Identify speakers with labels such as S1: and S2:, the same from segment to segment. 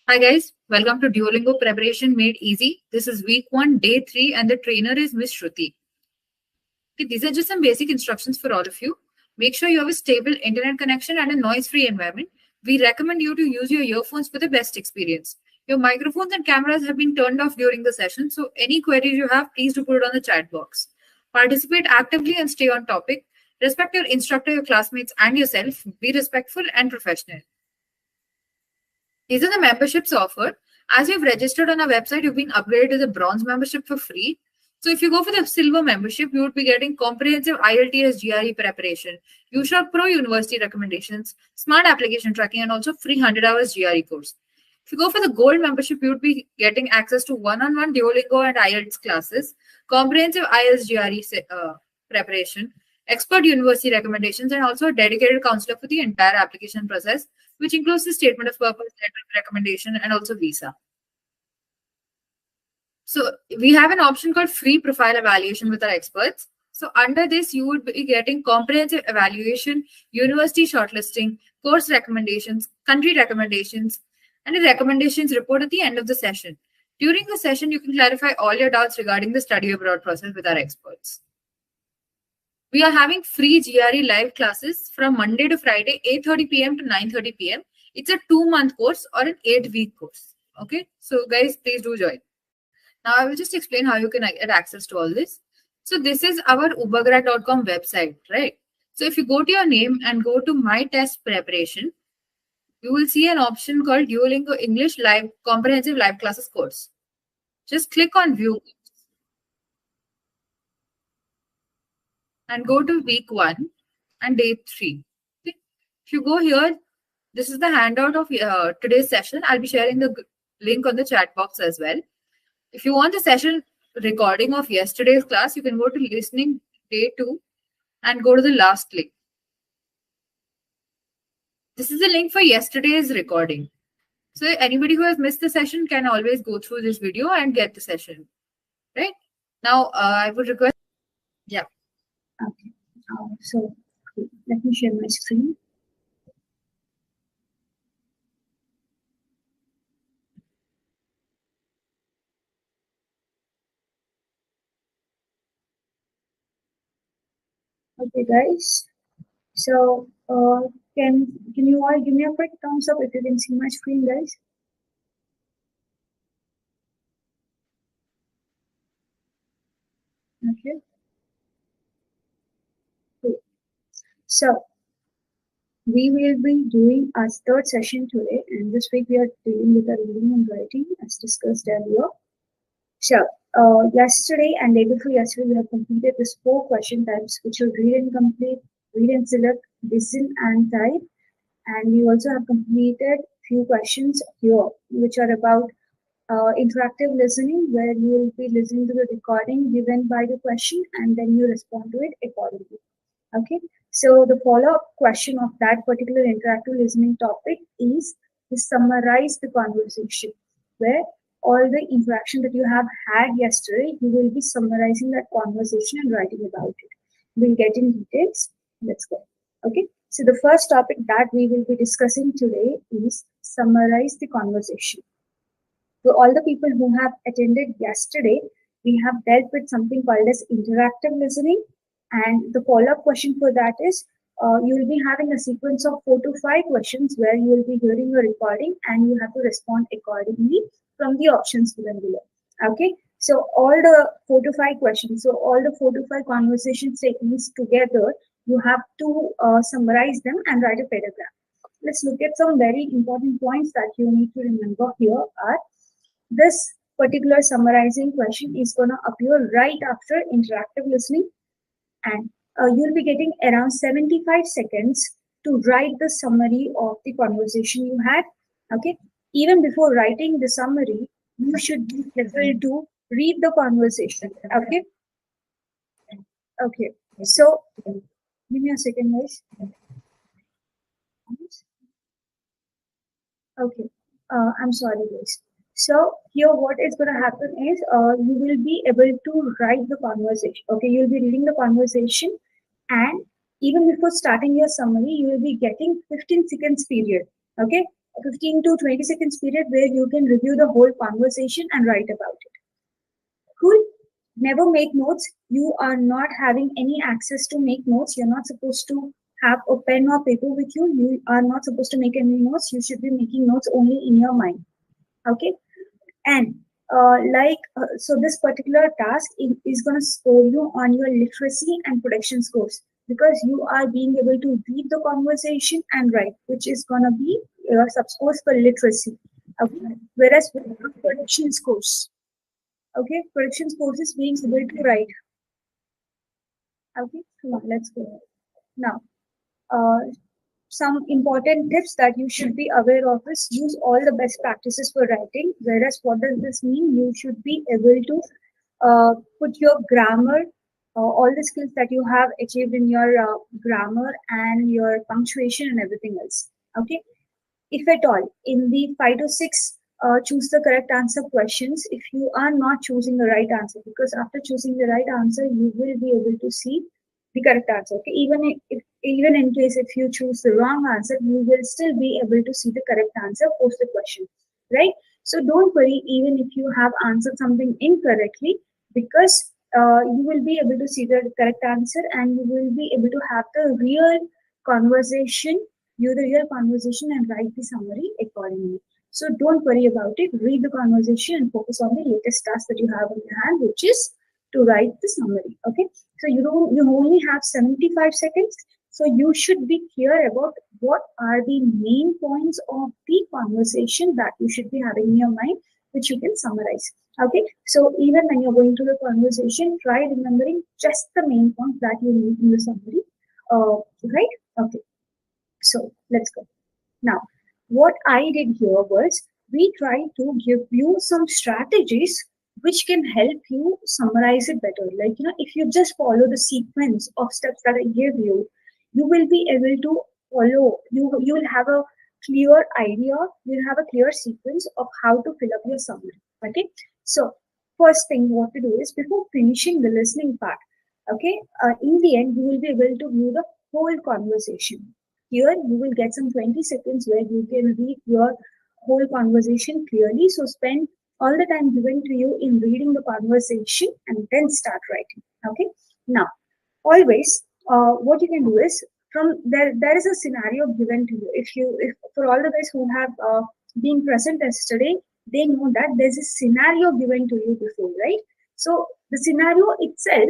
S1: Hi guys, welcome to Duolingo Preparation Made Easy. This is week 1, day 3, and the trainer is Miss Shruti. Okay, these are just some basic instructions for all of you. Make sure you have a stable internet connection and a noise-free environment. We recommend you to use your earphones for the best experience. Your microphones and cameras have been turned off during the session, so any queries you have, please do put it on the chat box. Participate actively and stay on topic. Respect your instructor, your classmates, and yourself. Be respectful and professional. These are the memberships offered. As you've registered on our website, you've been upgraded to the bronze membership for free. So if you go for the silver membership, you would be getting comprehensive IELTS GRE preparation, USHOC Pro University recommendations, smart application tracking, and also free 100 hours GRE course. If you go for the gold membership, you would be getting access to one-on-one Duolingo and IELTS classes, comprehensive IELTS GRE preparation, expert university recommendations, and also a dedicated counselor for the entire application process, which includes the statement of purpose, letter of recommendation, and also visa. So we have an option called free profile evaluation with our experts. So under this, you would be getting comprehensive evaluation, university shortlisting, course recommendations, country recommendations, and a recommendations report at the end of the session. During the session, you can clarify all your doubts regarding the study abroad process with our experts. We are having free GRE live classes from Monday to Friday, 8:30 p.m. to 9:30 p.m. It's a 2-month course or an 8-week course. Okay, so guys, please do join. Now I will just explain how you can get access to all this. So this is our ubergrad.com website, right? So if you go to your name and go to My Test Preparation, you will see an option called Duolingo English Live Comprehensive Live Classes course. Just click on View and go to week 1 and day 3. Okay. If you go here, this is the handout of today's session. I'll be sharing the link on the chat box as well. If you want the session recording of yesterday's class, you can go to listening day 2 and go to the last link. This is the link for yesterday's recording. So anybody who has missed the session can always go through this video and get the session. Right? Now, I would request. Yeah.
S2: Okay. So let me share my screen. Okay, guys. So can you all give me a quick thumbs up if you can see my screen, guys? Okay. Cool. So we will be doing our third session today, and this week we are dealing with our reading and writing as discussed earlier. So yesterday and day before yesterday, we have completed these 4 question types, which are read and complete, read and select, listen and type. And we also have completed few questions here, which are about interactive listening, where you will be listening to the recording given by the question and then you respond to it accordingly. Okay, so the follow-up question of that particular interactive listening topic is to summarize the conversation, where all the interaction that you have had yesterday, you will be summarizing that conversation and writing about it. We'll get in details. Let's go. Okay, so the first topic that we will be discussing today is summarize the conversation. To all the people who have attended yesterday, we have dealt with something called as interactive listening. And the follow-up question for that is, you will be having a sequence of 4 to 5 questions where you will be hearing a recording and you have to respond accordingly from the options given below. Okay, so all the 4 to 5 questions, so all the 4 to 5 conversation statements together, you have to summarize them and write a paragraph. Let's look at some very important points that you need to remember here are, this particular summarizing question is going to appear right after interactive listening, and you'll be getting around 75 seconds to write the summary of the conversation you had. Okay, even before writing the summary, you should be able to read the conversation. Okay. Okay, so give me a second, guys. Okay, I'm sorry, guys. So here what is going to happen is you will be able to write the conversation. Okay, you'll be reading the conversation, and even before starting your summary, you will be getting 15 seconds period. Okay, 15 to 20 seconds period where you can review the whole conversation and write about it. Cool. Never make notes. You are not having any access to make notes. You're not supposed to have a pen or paper with you. You are not supposed to make any notes. You should be making notes only in your mind. Okay. And so this particular task is going to score you on your literacy and production scores, because you are being able to read the conversation and write, which is going to be your sub-scores for literacy. Okay. Whereas with production scores, okay, production scores is being able to write. Okay, come on, let's go. Now, some important tips that you should be aware of is use all the best practices for writing. Whereas what does this mean? You should be able to put your grammar, all the skills that you have achieved in your grammar and your punctuation and everything else. Okay. If at all, in the 5 to 6 choose the correct answer questions, if you are not choosing the right answer, because after choosing the right answer, you will be able to see the correct answer. Okay, even in case if you choose the wrong answer, you will still be able to see the correct answer post the question, right? So don't worry even if you have answered something incorrectly, because you will be able to see the correct answer and you will be able to have the real conversation, and write the summary accordingly. So don't worry about it. Read the conversation and focus on the latest task that you have in your hand, which is to write the summary. Okay. So you only have 75 seconds. So you should be clear about what are the main points of the conversation that you should be having in your mind, which you can summarize. Okay. So even when you're going through the conversation, try remembering just the main points that you need in the summary. Right? Okay. So let's go. Now, what I did here was we tried to give you some strategies which can help you summarize it better. Like, if you just follow the sequence of steps that I give you, you will be able to follow, you will have a clear idea, you'll have a clear sequence of how to fill up your summary. Okay. So first thing what to do is, before finishing the listening part, okay, in the end, you will be able to view the whole conversation. Here, you will get some 20 seconds where you can read your whole conversation clearly. So spend all the time given to you in reading the conversation and then start writing. Okay. Now, always, what you can do is, from there is a scenario given to you. If for all the guys who have been present yesterday, they know that there's a scenario given to you before, right? So the scenario itself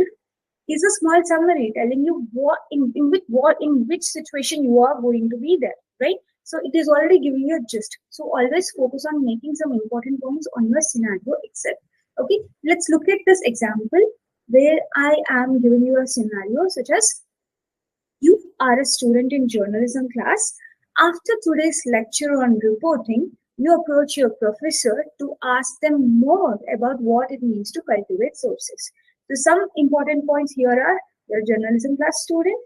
S2: is a small summary telling you in which situation you are going to be there, right? So it is already giving you a gist. So always focus on making some important points on your scenario itself. Okay, let's look at this example where I am giving you a scenario such as, you are a student in journalism class. After today's lecture on reporting, you approach your professor to ask them more about what it means to cultivate sources. So some important points here are, you're a journalism class student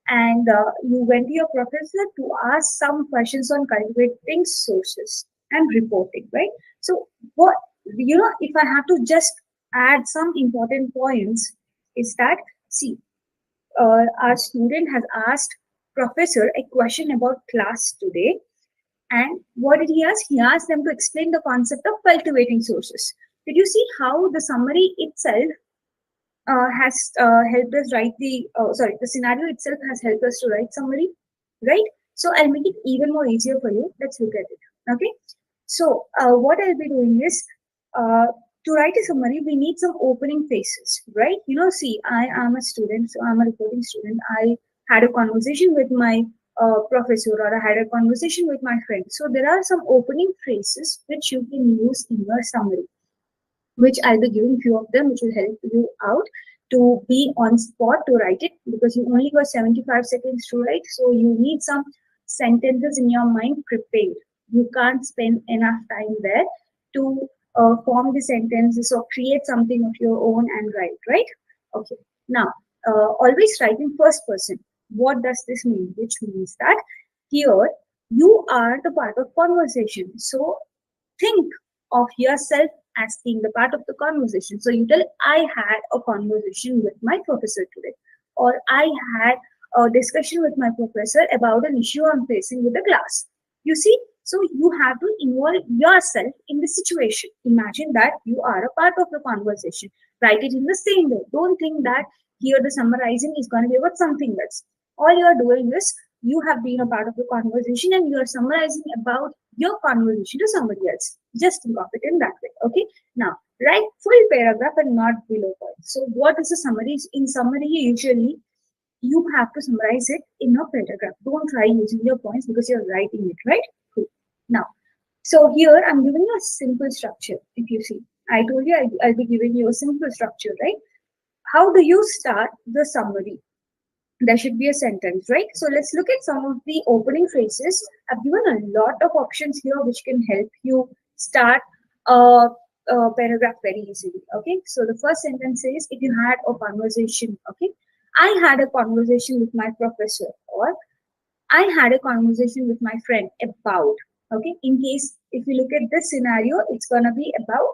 S2: and you went to your professor to ask some questions on cultivating sources and reporting, right? So what, if I have to just add some important points, is that, see, our student has asked professor a question about class today. And what did he ask? He asked them to explain the concept of cultivating sources. Did you see how the summary itself has helped us write the scenario itself has helped us to write summary, right? So I'll make it even more easier for you. Let's look at it. Okay. So what I'll be doing is, to write a summary, we need some opening phrases, right? See, I am a student, so I'm a reporting student. I had a conversation with my professor, or I had a conversation with my friend. So there are some opening phrases which you can use in your summary, which I'll be giving few of them, which will help you out to be on spot to write it, because you only got 75 seconds to write. So you need some sentences in your mind prepared. You can't spend enough time there to form the sentences or create something of your own and write, right? Okay. Now, always write in first person. What does this mean? Which means that here you are the part of conversation. So think of yourself as being the part of the conversation. So you tell, I had a conversation with my professor today, or I had a discussion with my professor about an issue I'm facing with the class. You see, So you have to involve yourself in the situation. Imagine that you are a part of the conversation. Write it in the same way. Don't think that here the summarizing is going to be about something else. All you are doing is you have been a part of the conversation and you are summarizing about your conversation to somebody else. Just think of it in that way. Okay. Now, write full paragraph and not below points. So what is a summary? In summary, usually you have to summarize it in a paragraph. Don't try using your points because you're writing it, right? Cool. Now, so here I'm giving you a simple structure. If you see, I told you I'll be giving you a simple structure, right? How do you start the summary? There should be a sentence, right? So let's look at some of the opening phrases. I've given a lot of options here which can help you start a paragraph very easily. Okay, so the first sentence is, if you had a conversation, okay, I had a conversation with my professor, or I had a conversation with my friend about, okay, in case if you look at this scenario, it's gonna be about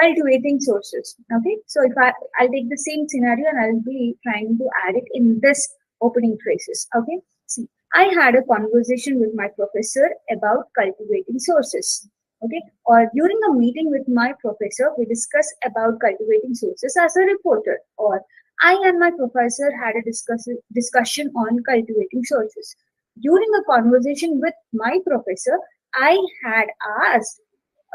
S2: cultivating sources. Okay, so if I'll take the same scenario and I'll be trying to add it in this opening phrases. Okay, see, I had a conversation with my professor about cultivating sources. Okay, or during a meeting with my professor, we discussed about cultivating sources as a reporter. Or I and my professor had a discussion on cultivating sources. During a conversation with my professor, I had asked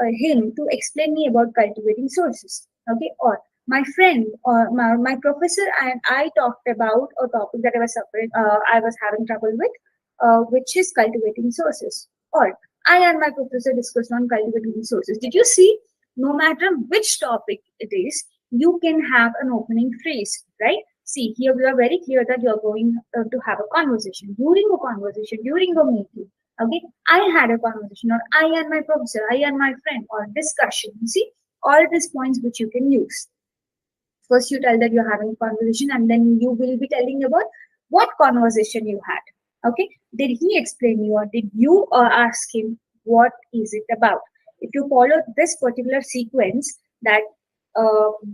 S2: him to explain me about cultivating sources. Okay, or my friend or my professor and I talked about a topic that I was having trouble with, which is cultivating sources. Or I and my professor discussed on cultivating sources. Did you see? No matter which topic it is, you can have an opening phrase, right? See, here we are very clear that you're going to have a conversation. During a conversation, during a meeting, okay, I had a conversation, or I and my professor, I and my friend, or discussion. You see, all these points which you can use. First, you tell that you're having a conversation, and then you will be telling about what conversation you had. Okay, did he explain you, or did you ask him what is it about? If you follow this particular sequence, that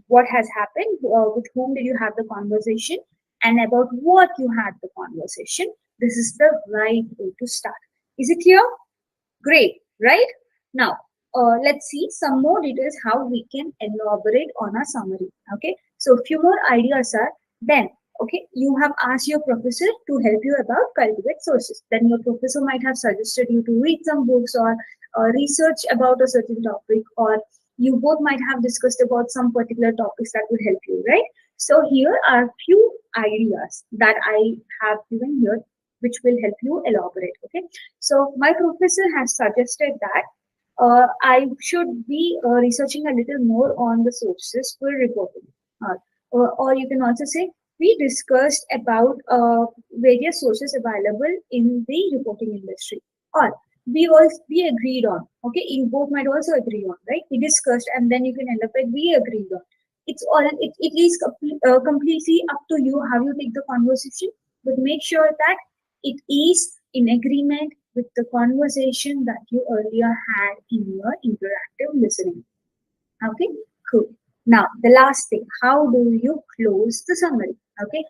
S2: what has happened, with whom did you have the conversation, and about what you had the conversation, this is the right way to start. Is it clear? Great, right? Now, let's see some more details how we can elaborate on a summary. Okay, so a few more ideas are then. Okay, you have asked your professor to help you about cultivate sources. Then your professor might have suggested you to read some books or research about a certain topic, or you both might have discussed about some particular topics that would help you, right? So here are few ideas that I have given here which will help you elaborate. Okay, so my professor has suggested that I should be researching a little more on the sources for reporting. Or you can also say, we discussed about various sources available in the reporting industry. Or we agreed on. Okay, you both might also agree on, right? We discussed, and then you can end up with we agreed on. It's all it is completely up to you how you take the conversation, but make sure that it is in agreement with the conversation that you earlier had in your interactive listening. Okay, cool. Now, the last thing, how do you close the summary? Okay,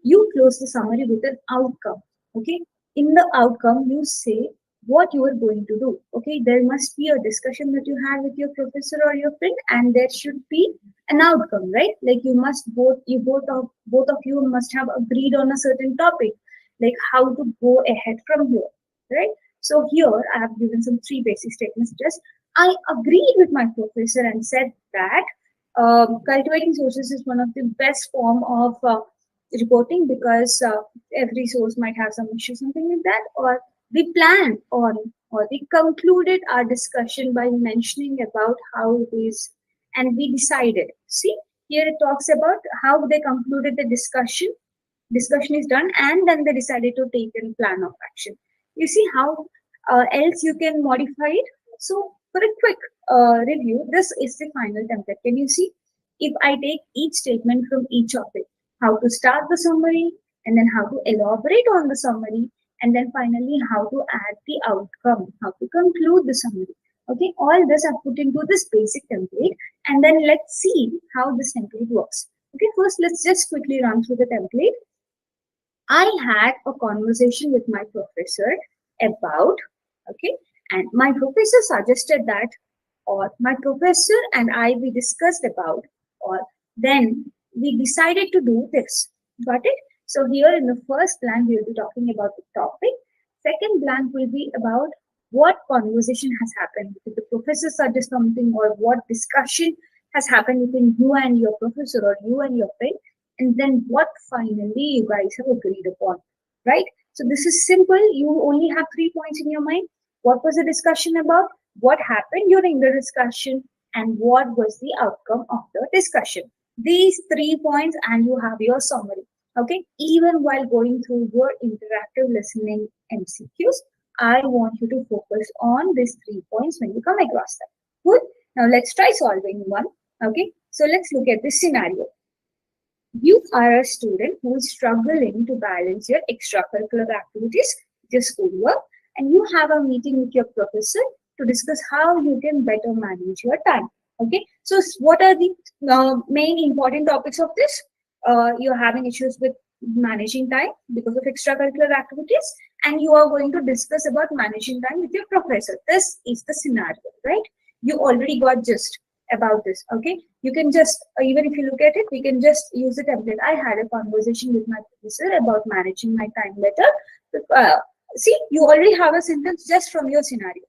S2: you close the summary with an outcome. Okay, in the outcome, you say what you are going to do. Okay, there must be a discussion that you had with your professor or your friend, and there should be an outcome, right? Like both of you must have agreed on a certain topic, like how to go ahead from here, right? So here I have given some three basic statements. Just I agreed with my professor and said that cultivating sources is one of the best form of reporting, because every source might have some issue, something like that. Or we planned on, or we concluded our discussion by mentioning about how it is, and we decided. See, here it talks about how they concluded the discussion. Discussion is done, and then they decided to take a plan of action. You see how else you can modify it. So for a quick review, this is the final template. Can you see? If I take each statement from each of it, how to start the summary, and then how to elaborate on the summary, and then finally how to add the outcome, how to conclude the summary. Okay, all this I've put into this basic template, and then let's see how this template works. Okay, first let's just quickly run through the template. I had a conversation with my professor about, okay, And my professor suggested that, or my professor and I, we discussed about, or then we decided to do this. Got it? So here in the first blank, we will be talking about the topic. Second blank will be about what conversation has happened. Did the professor suggest something, or what discussion has happened between you and your professor, or you and your friend, and then what finally you guys have agreed upon, right? So this is simple. You only have 3 points in your mind. What was the discussion about? What happened during the discussion? And what was the outcome of the discussion? These 3 points, and you have your summary. Okay, even while going through your interactive listening MCQs, I want you to focus on these 3 points when you come across them. Good. Now let's try solving one. Okay, so let's look at this scenario. You are a student who is struggling to balance your extracurricular activities, your schoolwork, and you have a meeting with your professor to discuss how you can better manage your time. Okay, so what are the main important topics of this? You're having issues with managing time because of extracurricular activities, and you are going to discuss about managing time with your professor. This is the scenario, right? You already got gist about this. Okay, you can just, even if you look at it, we can just use the template. I had a conversation with my professor about managing my time better. See, you already have a sentence just from your scenario,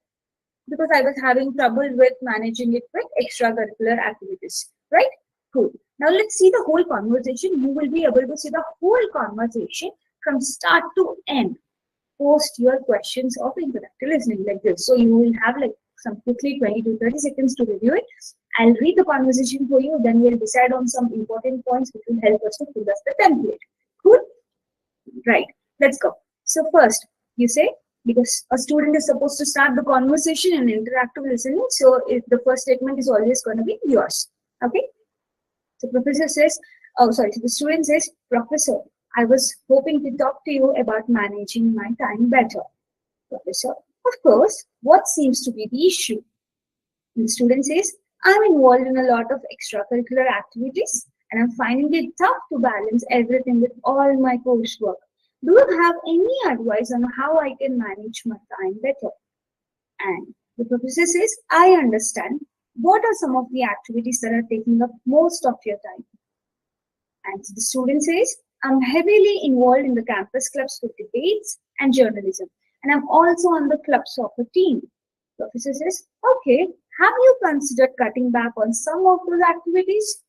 S2: because I was having trouble with managing it with extracurricular activities, right? Cool. Now let's see the whole conversation. You will be able to see the whole conversation from start to end post your questions of interactive listening like this. So you will have like some quickly 20 to 30 seconds to review it. I'll read the conversation for you, then we'll decide on some important points which will help us to fill us the template. Cool? Right. Let's go. So first, you say, because a student is supposed to start the conversation in interactive listening, so if the first statement is always going to be yours. Okay. So professor says, so the student says, Professor, I was hoping to talk to you about managing my time better. Professor, of course, what seems to be the issue? And the student says, I'm involved in a lot of extracurricular activities and I'm finding it tough to balance everything with all my coursework. Do you have any advice on how I can manage my time better? And the professor says, I understand. What are some of the activities that are taking up most of your time? And the student says, I'm heavily involved in the campus clubs for debates and journalism. And I'm also on the club soccer team. Professor says, okay, have you considered cutting back on some of those activities?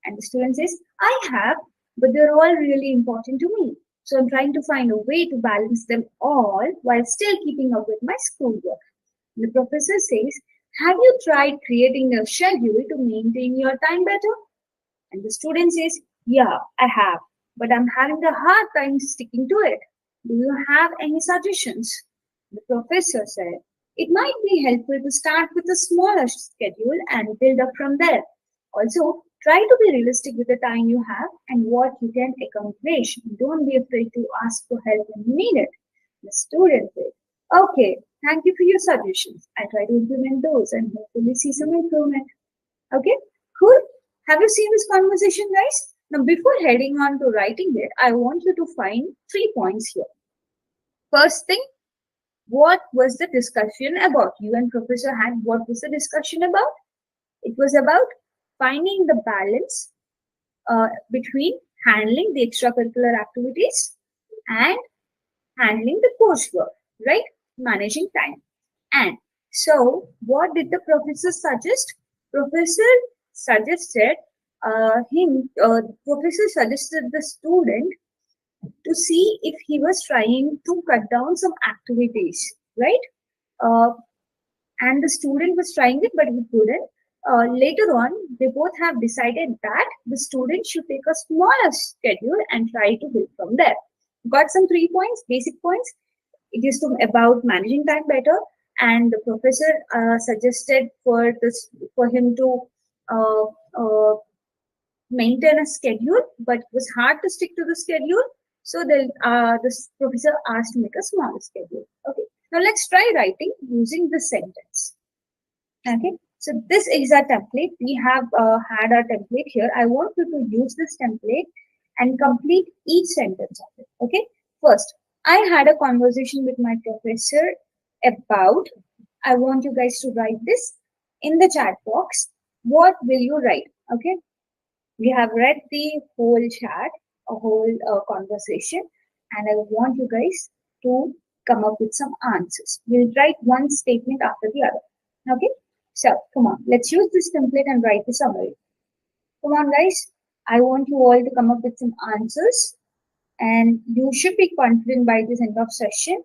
S2: And the student says, I have, but they're all really important to me. So I'm trying to find a way to balance them all while still keeping up with my schoolwork. And the professor says, have you tried creating a schedule to maintain your time better? And the student says, yeah, I have, but I'm having a hard time sticking to it. Do you have any suggestions? The professor said, it might be helpful to start with a smaller schedule and build up from there. Also, try to be realistic with the time you have and what you can accomplish. Don't be afraid to ask for help when you need it. The student said, okay, thank you for your suggestions. I try to implement those and hopefully see some improvement. Okay, cool. Have you seen this conversation, guys? Now, before heading on to writing it, I want you to find 3 points here. First thing, what was the discussion about? You and Professor had, what was the discussion about? It was about finding the balance between handling the extracurricular activities and handling the coursework, right? Managing time. And so, what did the professor suggest? Professor suggested professor suggested the student to see if he was trying to cut down some activities, right? And the student was trying it, but he couldn't. Later on, they both have decided that the student should take a smaller schedule and try to build from there. Got some 3 points, basic points. It is about managing time better, and the professor suggested for him to maintain a schedule, but it was hard to stick to the schedule. So the professor asked to make a smaller schedule. Okay. Now let's try writing using this sentence. Okay. So this is our template. We have had our template here. I want you to use this template and complete each sentence of it. Okay. First, I had a conversation with my professor about I want you guys to write this in the chat box. What will you write? Okay. We have read the whole chat, a whole conversation, and I want you guys to come up with some answers. We'll write one statement after the other. Okay. So come on, let's use this template and write the summary. Come on, guys. I want you all to come up with some answers, and you should be confident by this end of session.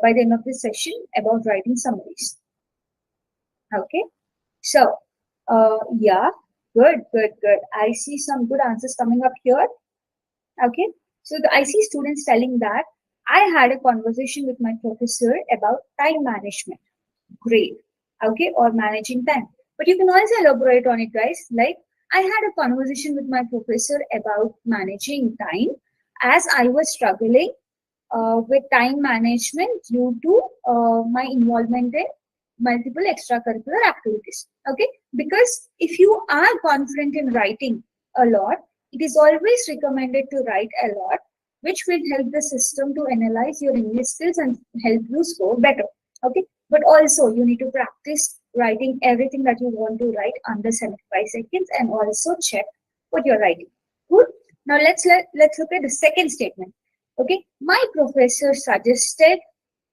S2: By the end of this session about writing summaries. Okay. So, yeah, good. I see some good answers coming up here. Okay. So I see students telling that I had a conversation with my professor about time management. Great. Okay. Or managing time. But you can also elaborate on it, guys. Like, I had a conversation with my professor about managing time as I was struggling with time management due to my involvement in multiple extracurricular activities. Okay, because if you are confident in writing a lot, it is always recommended to write a lot, which will help the system to analyze your English skills and help you score better. Okay, but also you need to practice writing everything that you want to write under 75 seconds and also check what you're writing. Good. Now let's look at the second statement. Okay, my professor suggested,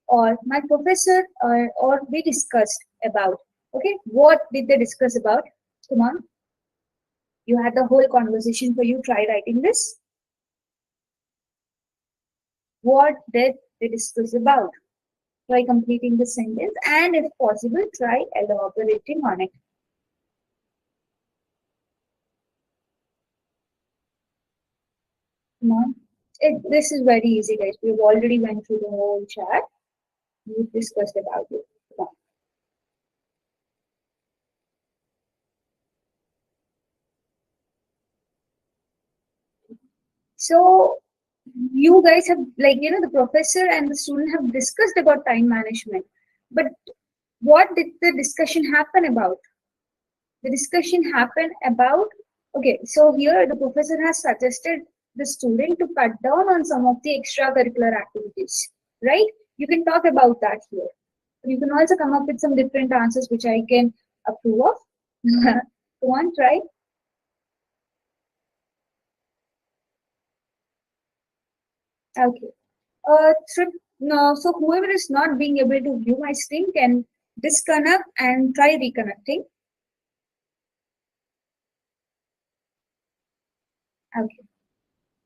S2: or my professor, or we discussed about. Okay, what did they discuss about? Come on, you had the whole conversation for you. Try writing this. What did they discuss about? Try completing the sentence, and if possible, try elaborating on it. Come on. This is very easy, guys. We've already went through the whole chat. We've discussed about it. Come on. So you guys have, like, the professor and the student have discussed about time management. But what did the discussion happen about? The discussion happened about, okay, so here the professor has suggested the student to cut down on some of the extracurricular activities, right? You can talk about that here. You can also come up with some different answers which I can approve of. Go on, try. Okay. So whoever is not being able to view my screen can disconnect and try reconnecting. Okay.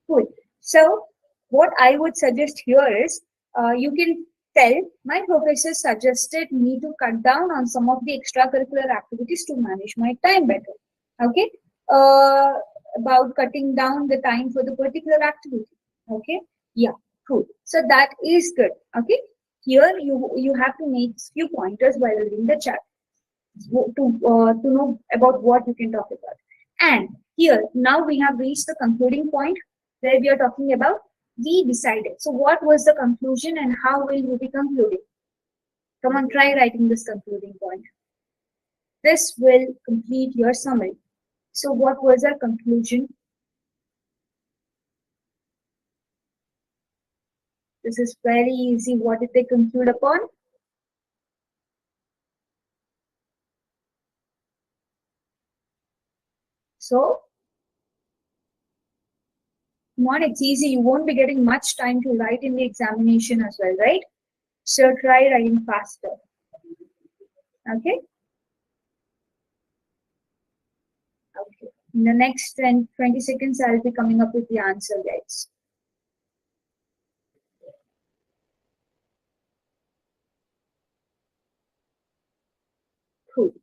S2: Cool. So what I would suggest here is you can tell my professor suggested me to cut down on some of the extracurricular activities to manage my time better. Okay. About cutting down the time for the particular activity. Okay. Yeah. Cool. So that is good. Okay. Here you have to make few pointers while reading the chat to know about what you can talk about. And here now we have reached the concluding point where we are talking about we decided. So what was the conclusion and how will you be concluding? Come on, try writing this concluding point. This will complete your summary. So what was our conclusion? This is very easy. What did they conclude upon? So, come on, it's easy. You won't be getting much time to write in the examination as well, right? So try writing faster. Okay. Okay. In the next 20 seconds, I'll be coming up with the answer, guys. Cool.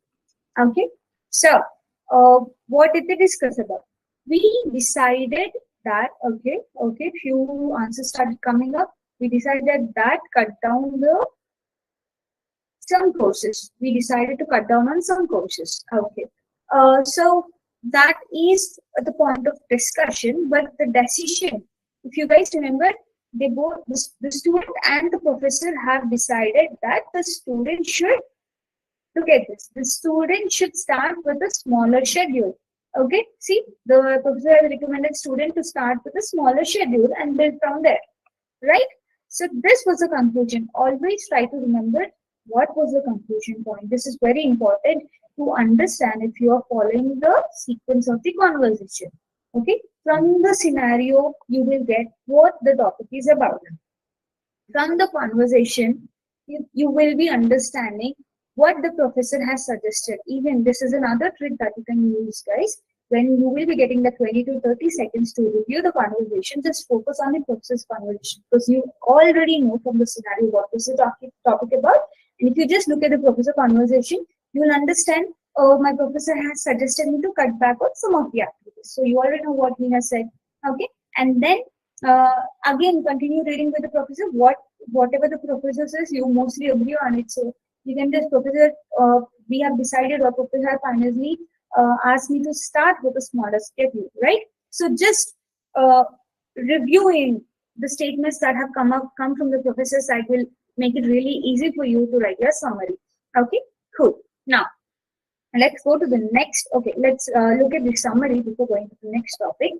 S2: Okay. So, what did they discuss about? We decided that, okay, few answers started coming up. We decided that cut down some courses. We decided to cut down on some courses. Okay. So that is the point of discussion, but the decision, if you guys remember, they both, the student and the professor have decided that the student should, look at this, the student should start with a smaller schedule. Okay, see, the professor has recommended student to start with a smaller schedule and build from there, right? So this was the conclusion. Always try to remember What was the conclusion point? This is very important to understand if you are following the sequence of the conversation. Okay, from the scenario, you will get what the topic is about. From the conversation, you will be understanding what the professor has suggested. Even this is another trick that you can use, guys. When you will be getting the 20 to 30 seconds to review the conversation, just focus on the professor's conversation, because you already know from the scenario what is the topic about. And if you just look at the professor conversation, you will understand, oh, my professor has suggested me to cut back on some of the activities. So you already know what he has said. Okay, and then again continue reading with the professor. Whatever the professor says, you mostly agree on it. So you can just, professor, we have decided, or professor finally asked me to start with a smaller schedule, right? So just reviewing the statements that have come from the professor side will make it really easy for you to write your summary. Okay, cool. Now let's go to the next. Okay, let's look at the summary before going to the next topic.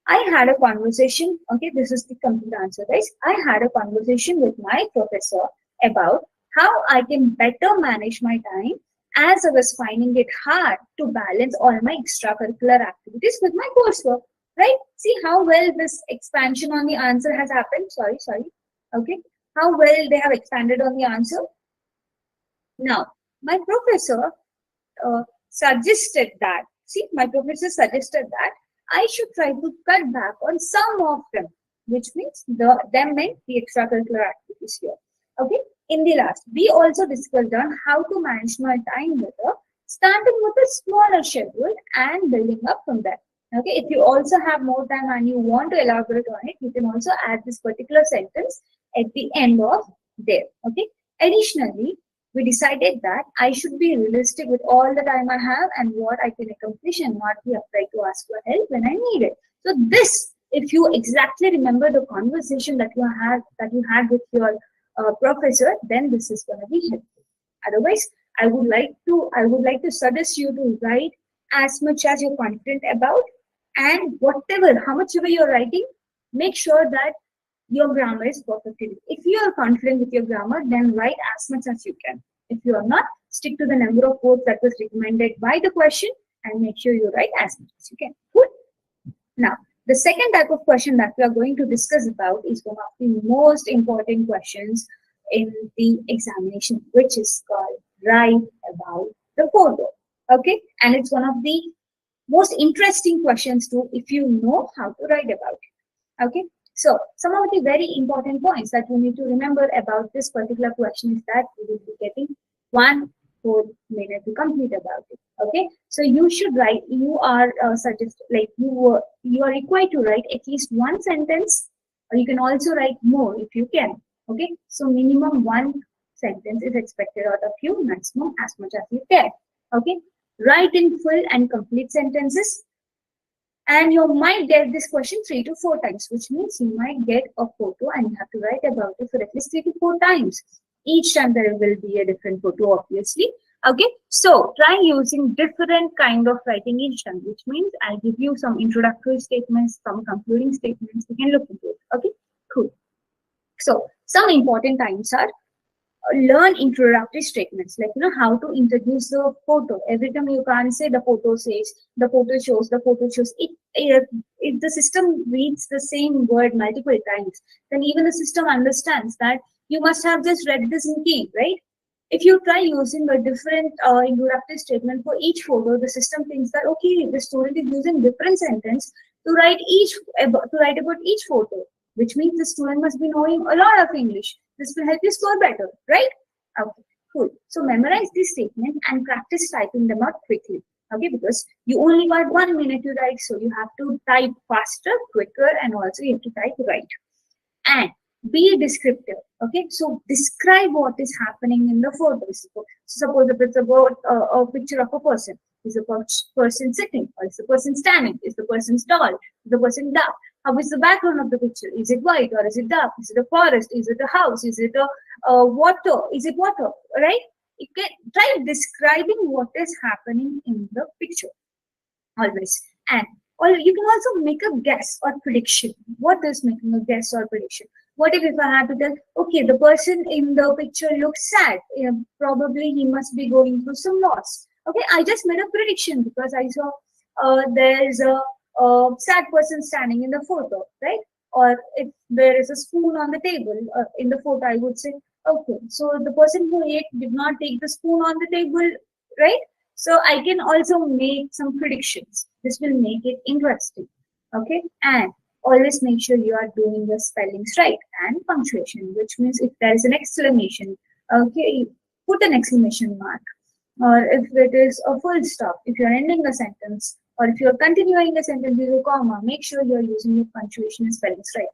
S2: I had a conversation. Okay, this is the complete answer, guys. I had a conversation with my professor about how I can better manage my time, as I was finding it hard to balance all my extracurricular activities with my coursework. Right? See how well this expansion on the answer has happened. Sorry. Okay, how well they have expanded on the answer. Now, my professor suggested that. See, my professor suggested that I should try to cut back on some of them, which means them meant the extracurricular activities here. Okay. In the last, we also discussed on how to manage my time better, starting with a smaller schedule and building up from there. Okay. If you also have more time and you want to elaborate on it, you can also add this particular sentence at the end of there. Okay. Additionally, we decided that I should be realistic with all the time I have and what I can accomplish, and not be afraid to ask for help when I need it. So this, if you exactly remember the conversation that you had with your professor, then this is going to be helpful. Otherwise, I would like to suggest you to write as much as you're confident about, and how much ever you're writing, make sure that your grammar is perfectly. If you are confident with your grammar, then write as much as you can. If you are not, stick to the number of words that was recommended by the question and make sure you write as much as you can. Good. Now, the second type of question that we are going to discuss about is one of the most important questions in the examination, which is called write about the photo. Okay, and it's one of the most interesting questions too, if you know how to write about it. Okay. So some of the very important points that you need to remember about this particular question is that you will be getting 1 whole minute to complete about it. Okay, so you should write. You are you are required to write at least one sentence, or you can also write more if you can. Okay, so minimum 1 sentence is expected out of you, maximum as much as you can. Okay, write in full and complete sentences. And you might get this question 3 to 4 times, which means you might get a photo and you have to write about it for at least 3 to 4 times. Each time there will be a different photo, obviously. Okay, so try using different kind of writing each time, which means I'll give you some introductory statements, some concluding statements. You can look into it. Okay, cool. So some important times are learn introductory statements, like how to introduce the photo. Every time you can't say the photo says, the photo shows, the photo shows. If the system reads the same word multiple times, then even the system understands that you must have just read this in key, right? If you try using a different introductory statement for each photo, the system thinks that okay, the student is using different sentence to write about each photo, which means the student must be knowing a lot of English. This will help you score better, right? Okay, cool. So memorize this statement and practice typing them out quickly. Okay, because you only got 1 minute to write, so you have to type faster, quicker, and also you have to type right. And be descriptive. Okay, so describe what is happening in the photo. So suppose if it's about a picture of a person. Is the person sitting, or is the person standing? Is the person tall? Is the person dark? How is the background of the picture? Is it white or is it dark? Is it a forest? Is it a house? Is it a water? Is it water? Right? You can try describing what is happening in the picture always. And you can also make a guess or prediction. What is making a guess or prediction? What if I had to tell, okay, the person in the picture looks sad. Probably he must be going through some loss. Okay, I just made a prediction because I saw there's a sad person standing in the photo, right? Or if there is a spoon on the table in the photo, I would say, okay, so the person who ate did not take the spoon on the table, right? So I can also make some predictions. This will make it interesting. Okay, and always make sure you are doing the spellings right and punctuation, which means if there is an exclamation, okay, put an exclamation mark. Or if it is a full stop, if you're ending a sentence, or if you're continuing a sentence with a comma, make sure you're using your punctuation and spellings right.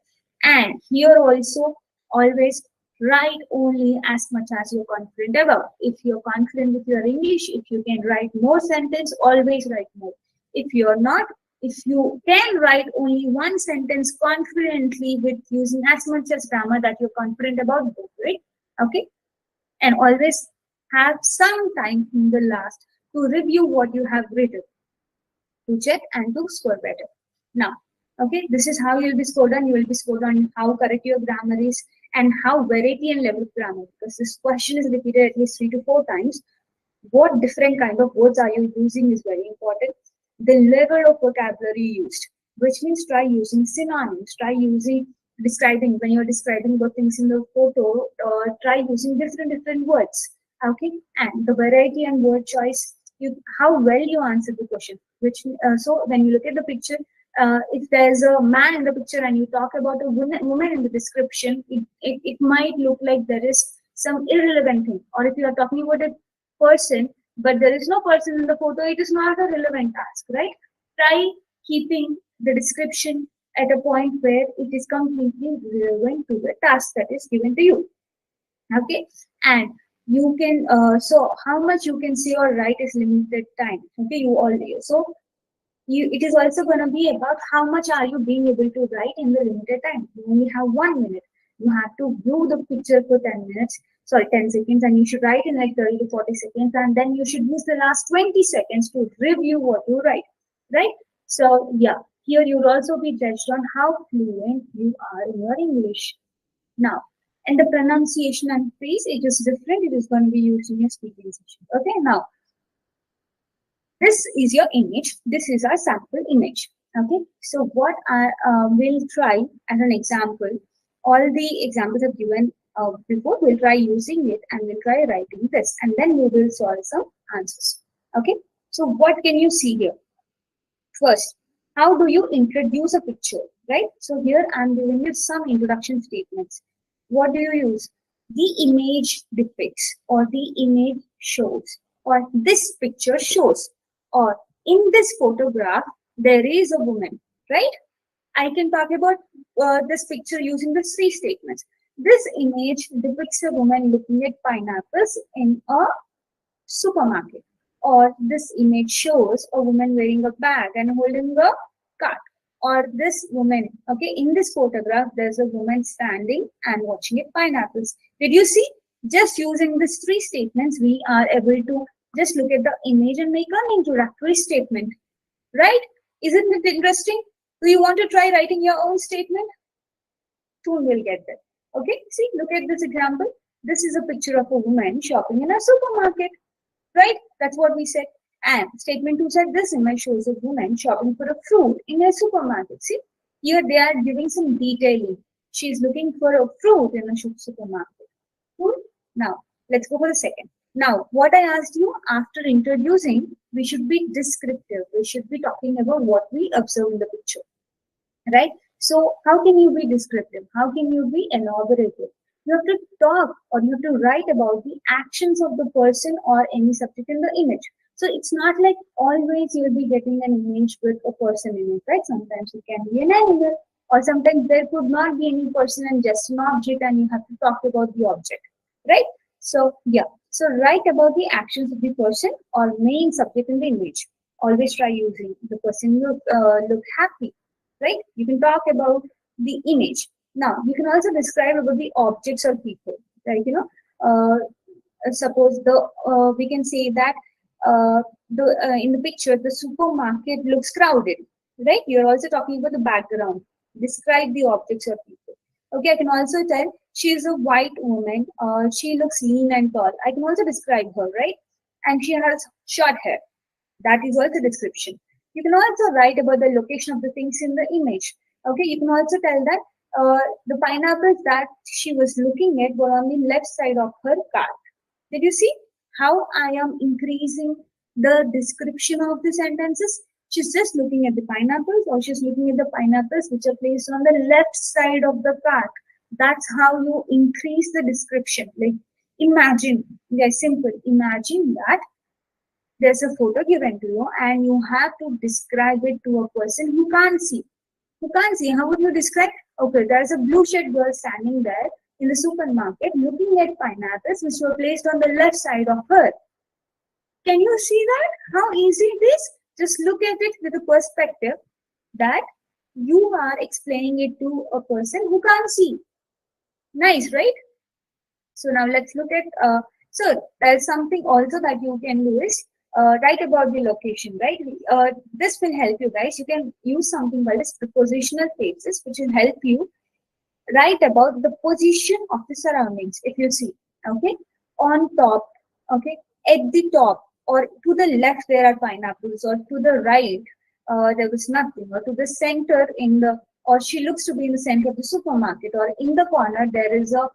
S2: And here also, always write only as much as you're confident about. If you're confident with your English, if you can write more sentence, always write more. If you're not, if you can write only one sentence confidently with using as much as grammar that you're confident about, go for it. Okay, and always have some time in the last to review what you have written, to check and to score better. Now, okay, this is how you'll be scored on. You will be scored on how correct your grammar is and how variety and level of grammar, because this question is repeated at least 3 to 4 times. What different kind of words are you using is very important. The level of vocabulary used, which means try using synonyms, try using describing, when you're describing the things in the photo, try using different words. Okay, and the variety and word choice, how well you answer the question. Which so when you look at the picture, if there's a man in the picture and you talk about a woman in the description, it might look like there is some irrelevant thing. Or if you are talking about a person, but there is no person in the photo, it is not a relevant task, right? Try keeping the description at a point where it is completely relevant to the task that is given to you. Okay, and you can so how much you can say or write is limited time. Okay, you already it is also going to be about how much are you being able to write in the limited time. You only have 1 minute. You have to view the picture for 10 minutes, sorry, 10 seconds, and you should write in like 30 to 40 seconds, and then you should use the last 20 seconds to review what you write, right? So yeah, here you'll also be judged on how fluent you are in your English. Now, and the pronunciation and phrase, it is different. It is going to be used in your speaking session. Okay, now this is your image. This is our sample image. Okay, so what I will try as an example, all the examples I've given before, we'll try using it and we'll try writing this, and then we will solve some answers. Okay, so what can you see here? First, how do you introduce a picture, right? So here I'm giving you some introduction statements. What do you use? The image depicts, or the image shows, or this picture shows, or in this photograph there is a woman, right? I can talk about this picture using the 3 statements. This image depicts a woman looking at pineapples in a supermarket, or this image shows a woman wearing a bag and holding a cart, or this woman, okay, in this photograph there's a woman standing and watching at pineapples. Did you see? Just using these 3 statements, we are able to just look at the image and make an introductory statement, right? Isn't it interesting? Do you want to try writing your own statement? Soon we'll get there. Okay, see, look at this example. This is a picture of a woman shopping in a supermarket, right? That's what we said. And statement 2 said this image shows a woman shopping for a fruit in a supermarket. See, here they are giving some detailing. She's looking for a fruit in a supermarket. Cool. Now, let's go for the second. Now, what I asked you, after introducing, we should be descriptive. We should be talking about what we observe in the picture, right? So, how can you be descriptive? How can you be elaborative? You have to talk, or you have to write about the actions of the person or any subject in the image. So, it's not like always you'll be getting an image with a person in it, right? Sometimes it can be an animal, or sometimes there could not be any person and just an object, and you have to talk about the object, right? So, yeah. So, write about the actions of the person or main subject in the image. Always try using the person look happy, right? You can talk about the image. Now, you can also describe about the objects or people, right? You know, suppose we can say that in the picture, the supermarket looks crowded, right? You're also talking about the background. Describe the objects or people. Okay, I can also tell she is a white woman. She looks lean and tall. I can also describe her, right? And she has short hair. That is also description. You can also write about the location of the things in the image. Okay, you can also tell that the pineapples that she was looking at were on the left side of her cart. Did you see how I am increasing the description of the sentences? She's just looking at the pineapples, or she's looking at the pineapples which are placed on the left side of the cart. That's how you increase the description. Like imagine, yeah, simple. Imagine that there's a photo given to you and you have to describe it to a person who can't see. Who can't see, how would you describe? Okay, there's a blue shirt girl standing there in the supermarket looking at pineapples which were placed on the left side of her. Can you see that? How easy it is? Just look at it with a perspective that you are explaining it to a person who can't see. Nice, right? So now let's look at, so there's something also that you can do is write about the location, right? This will help you guys. You can use something called as prepositional phrases, which will help you write about the position of the surroundings. If you see, okay, on top, okay, at the top, or to the left there are pineapples, or to the right there was nothing, or to the center in the, or she looks to be in the center of the supermarket, or in the corner there is a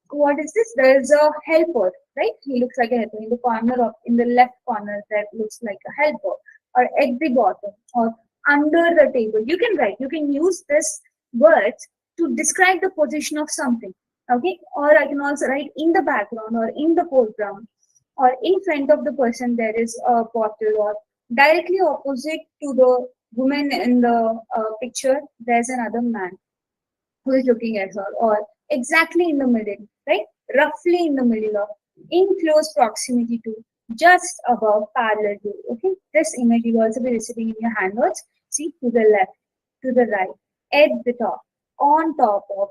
S2: what is this? There is a helper, right? He looks like a helper. In the corner of, in the left corner, that looks like a helper. Or at the bottom, or under the table. You can write. You can use this words to describe the position of something. Okay. Or I can also write in the background, or in the foreground, or in front of the person there is a bottle, or directly opposite to the woman in the picture there's another man who is looking at her, or exactly in the middle, right? Roughly in the middle of, in close proximity to, just above, parallel to. Okay, this image will also be receiving in your handouts. See, to the left, to the right, at the top, on top of,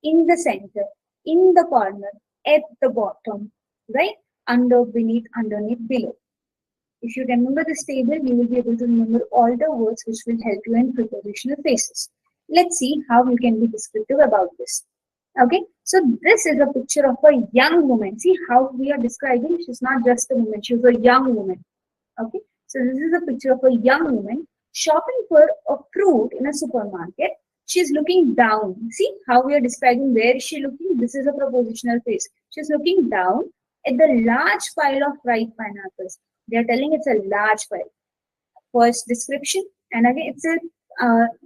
S2: in the center, in the corner, at the bottom, right? Under, beneath, underneath, below. If you remember this table, you will be able to remember all the words which will help you in prepositional phrases. Let's see how you can be descriptive about this. Okay, so this is a picture of a young woman. See how we are describing, she's not just a woman, she's a young woman. Okay, so this is a picture of a young woman shopping for a fruit in a supermarket. She's looking down. See how we are describing, where is she looking? This is a prepositional phrase. She's looking down at the large pile of ripe pineapples. They are telling it's a large pile. First description, and again it's a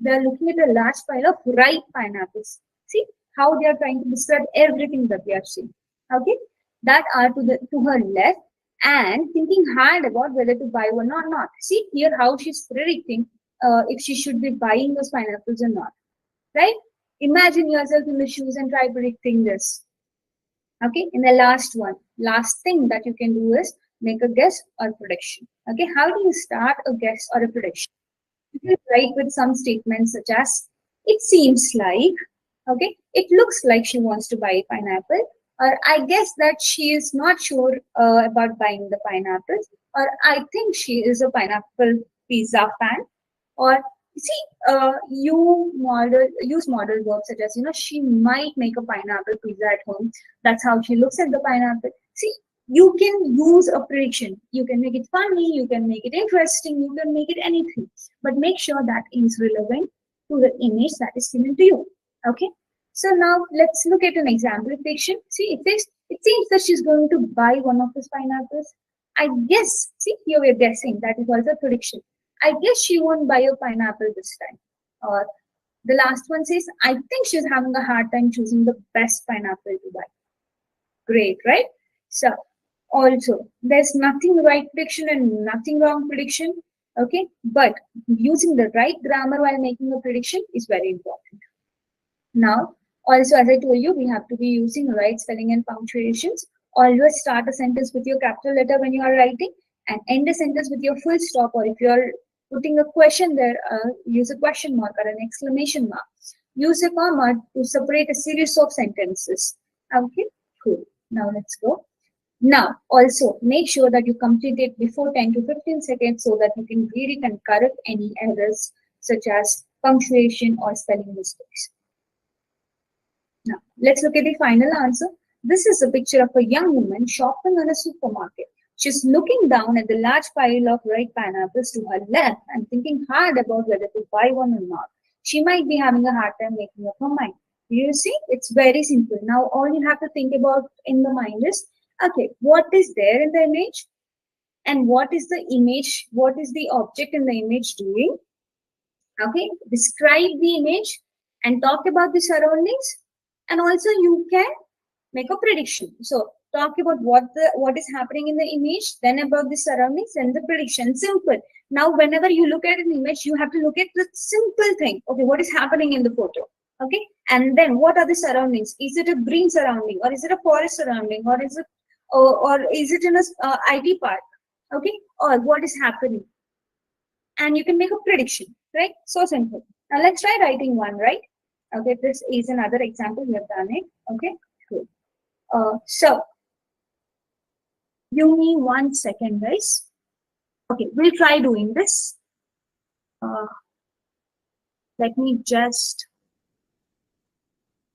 S2: they are looking at a large pile of ripe pineapples. See how they are trying to describe everything that they are seeing. Okay, that are to her left, and thinking hard about whether to buy one or not. See here how she's predicting if she should be buying those pineapples or not. Right? Imagine yourself in the shoes and try predicting this. Okay, in the last one, last thing that you can do is make a guess or prediction. Okay, how do you start a guess or a prediction? You can write with some statements such as, it seems like, okay, it looks like she wants to buy a pineapple, or I guess that she is not sure about buying the pineapples, or I think she is a pineapple pizza fan, or see, use model verbs such as, she might make a pineapple pizza at home. That's how she looks at the pineapple. See, you can use a prediction. You can make it funny, you can make it interesting, you can make it anything. But make sure that is relevant to the image that is given to you. Okay. So now let's look at an example prediction. See, it seems that she's going to buy one of these pineapples. I guess, see, here we're guessing. That is also a prediction. I guess she won't buy a pineapple this time. Or the last one says, I think she's having a hard time choosing the best pineapple to buy. Great, right? So also, there's nothing right prediction and nothing wrong prediction. Okay, but using the right grammar while making a prediction is very important. Now, also, as I told you, we have to be using right spelling and punctuations. Always start a sentence with your capital letter when you are writing, and end a sentence with your full stop, or if you're putting a question there, use a question mark or an exclamation mark. Use a comma to separate a series of sentences. Okay, cool. Now let's go. Now, also make sure that you complete it before 10 to 15 seconds so that you can read it and correct any errors such as punctuation or spelling mistakes. Now, let's look at the final answer. This is a picture of a young woman shopping in a supermarket. She's looking down at the large pile of ripe pineapples to her left and thinking hard about whether to buy one or not. She might be having a hard time making up her mind. You see, it's very simple. Now, all you have to think about in the mind is, okay, what is there in the image? And what is the image? What is the object in the image doing? Okay, describe the image and talk about the surroundings. And also you can make a prediction. So talk about what is happening in the image, then about the surroundings and the prediction. Simple. Now, whenever you look at an image, you have to look at the simple thing. Okay, what is happening in the photo? Okay, and then what are the surroundings? Is it a green surrounding, or is it a forest surrounding, or is it in a IT park? Okay, or what is happening? And you can make a prediction, right? So simple. Now let's try writing one, right? Okay, this is another example. We have done it. Okay, good. So give me 1 second, guys. Okay, we'll try doing this. Let me just,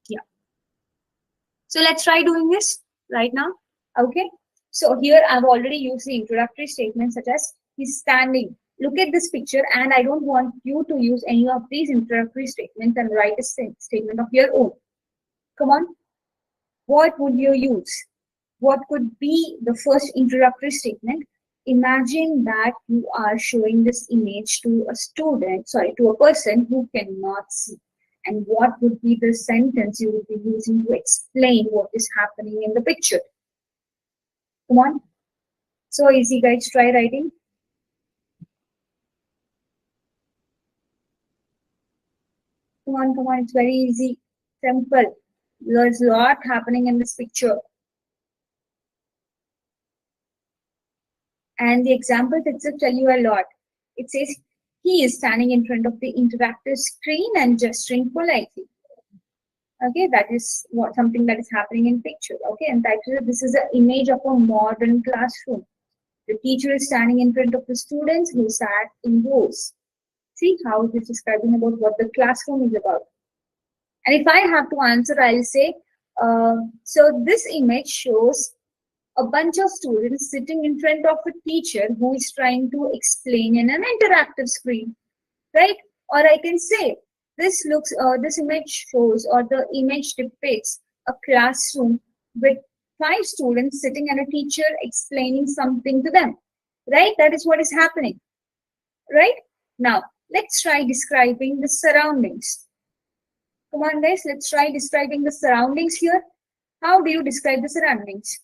S2: yeah. So let's try doing this right now. Okay, so here I've already used the introductory statement such as he's standing. Look at this picture, and I don't want you to use any of these introductory statements and write a statement of your own. Come on. What would you use? What could be the first introductory statement? Imagine that you are showing this image to a person who cannot see. And what would be the sentence you would be using to explain what is happening in the picture? Come on. So easy, guys. Try writing. Come on, it's very easy, simple. There's a lot happening in this picture. And the example itself tell you a lot. It says, he is standing in front of the interactive screen and gesturing politely. Okay, that is something that is happening in picture. Okay, and this is an image of a modern classroom. The teacher is standing in front of the students who sat in rows. See how it is describing about what the classroom is about. And if I have to answer, I'll say, so this image shows a bunch of students sitting in front of a teacher who is trying to explain in an interactive screen, right? Or I can say, this image shows, or the image depicts a classroom with 5 students sitting and a teacher explaining something to them, right? That is what is happening, right? Now, let's try describing the surroundings. Come on, guys, let's try describing the surroundings here. How do you describe the surroundings?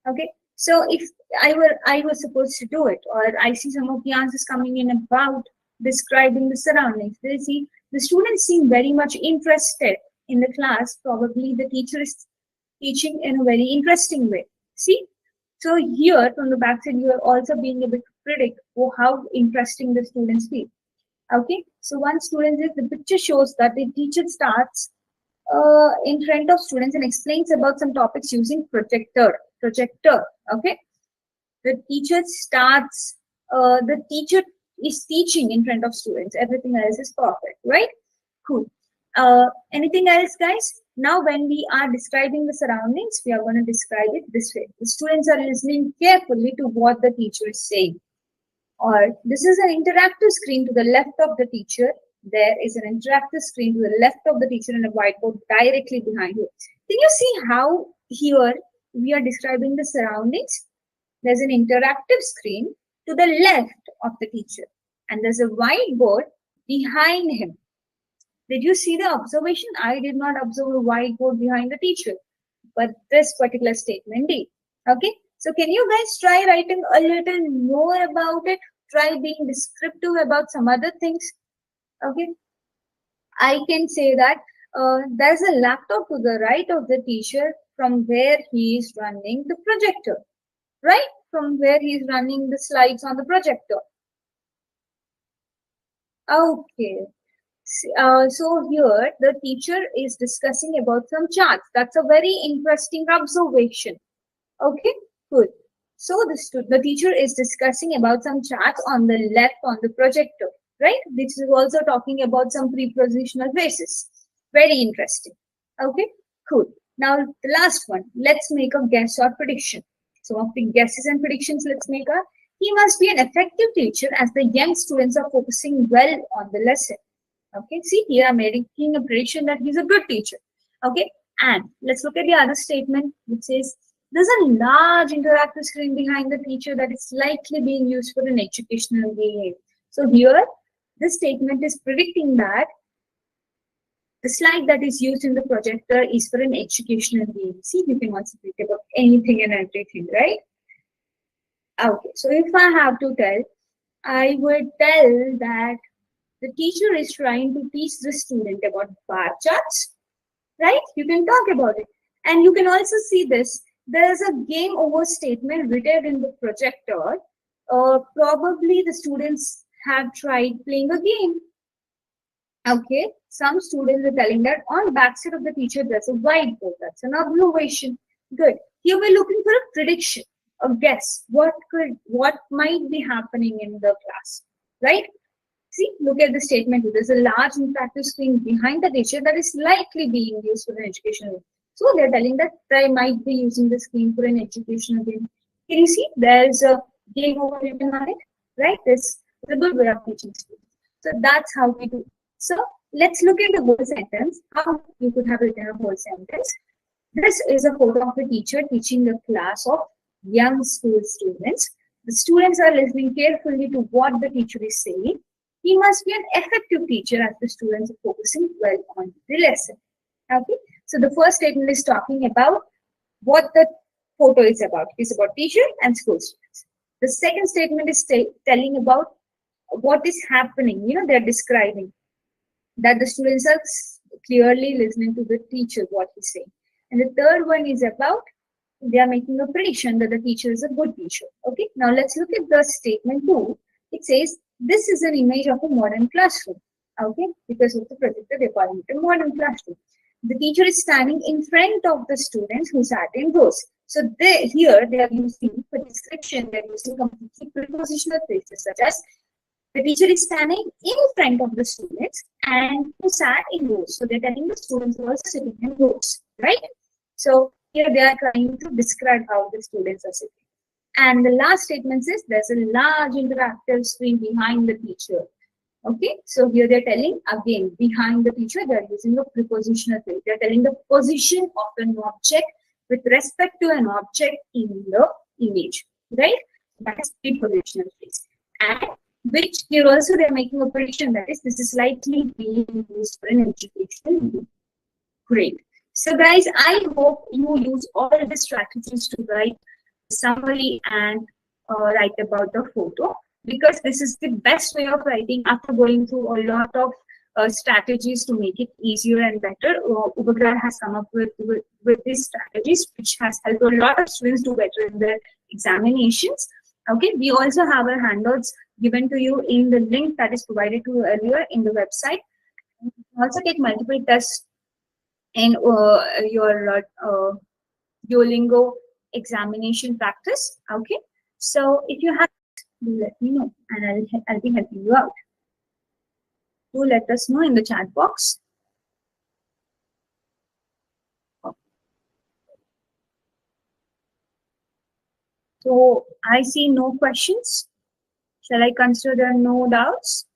S2: Okay, so if I was supposed to do it, or I see some of the answers coming in about describing the surroundings, they see the students seem very much interested in the class. Probably the teacher is teaching in a very interesting way. See, so here from the backside, you are also being able to predict how interesting the students feel. Okay, so one student is, the picture shows that the teacher starts in front of students and explains about some topics using projector. Okay, the teacher is teaching in front of students. Everything else is perfect, right? Cool. Anything else, guys? Now, when we are describing the surroundings, we are going to describe it this way. The students are listening carefully to what the teacher is saying. Or this is an interactive screen to the left of the teacher. There is an interactive screen to the left of the teacher and a whiteboard directly behind you. Can you see how here we are describing the surroundings? There's an interactive screen to the left of the teacher, and there's a whiteboard behind him. Did you see the observation? I did not observe a whiteboard behind the teacher, but this particular statement did. Okay, so can you guys try writing a little more about it? Try being descriptive about some other things. Okay, I can say that there's a laptop to the right of the teacher from where he is running the projector, right? From where he is running the slides on the projector. Okay. So here the teacher is discussing about some charts. That's a very interesting observation. Okay, good. So the teacher is discussing about some charts on the left on the projector. right? This is also talking about some prepositional phrases. Very interesting. Okay, cool. Now the last one, let's make a guess or prediction. Some of the guesses and predictions, let's make a. He must be an effective teacher as the young students are focusing well on the lesson. Okay, see here I'm making a prediction that he's a good teacher. Okay, and let's look at the other statement which says there's a large interactive screen behind the teacher that is likely being used for an educational game. So here, this statement is predicting that the slide that is used in the projector is for an educational game. See, you can also think about anything and everything, right? Okay, so if I have to tell, I would tell that the teacher is trying to teach the student about bar charts, right? You can talk about it. And you can also see this. There's a game over statement written in the projector. Probably the students have tried playing a game. Okay, some students are telling that on the backside of the teacher there's a whiteboard. That's an observation. Good. Here we're looking for a prediction, a guess. What might be happening in the class, right? See, look at the statement. There's a large interactive screen behind the teacher that is likely being used for an educational. So they're telling that they might be using the screen for an educational game. Can you see? There's a game over written on it, right? This is a good way of teaching students. So that's how we do. So let's look at the whole sentence. How you could have written a whole sentence. This is a photo of a teacher teaching a class of young school students. The students are listening carefully to what the teacher is saying. He must be an effective teacher as the students are focusing well on the lesson. Okay, so the first statement is talking about what the photo is about. It's about teacher and school students. The second statement is telling about what is happening. You know, they're describing that the students are clearly listening to the teacher, what he's saying. And the third one is about they are making a prediction that the teacher is a good teacher. Okay, now let's look at the statement 2. It says, this is an image of a modern classroom. Okay, because of the projector, they're calling it a modern classroom. The teacher is standing in front of the students who sat in rows. So here they are using for description, they're using completely prepositional phrases such as the teacher is standing in front of the students and who sat in rows. So they're telling the students who are sitting in rows, right? So here they are trying to describe how the students are sitting. And the last statement says there's a large interactive screen behind the teacher. Okay, so here they're telling again behind the teacher, they're using a prepositional phrase. They're telling the position of an object with respect to an object in the image, right? That is prepositional phrase. And which here also they're making a prediction that is this is likely being used for an education. Great. So guys, I hope you use all the strategies to write the summary and write about the photo, because this is the best way of writing after going through a lot of strategies to make it easier and better. Upagrad has come up with these strategies, which has helped a lot of students do better in their examinations. Okay, we also have our handouts given to you in the link that is provided to you earlier in the website. You can also take multiple tests in your Duolingo examination practice. Okay, so if you have, do let me know, and I'll be helping you out. Do let us know in the chat box. So I see no questions. Shall I consider no doubts?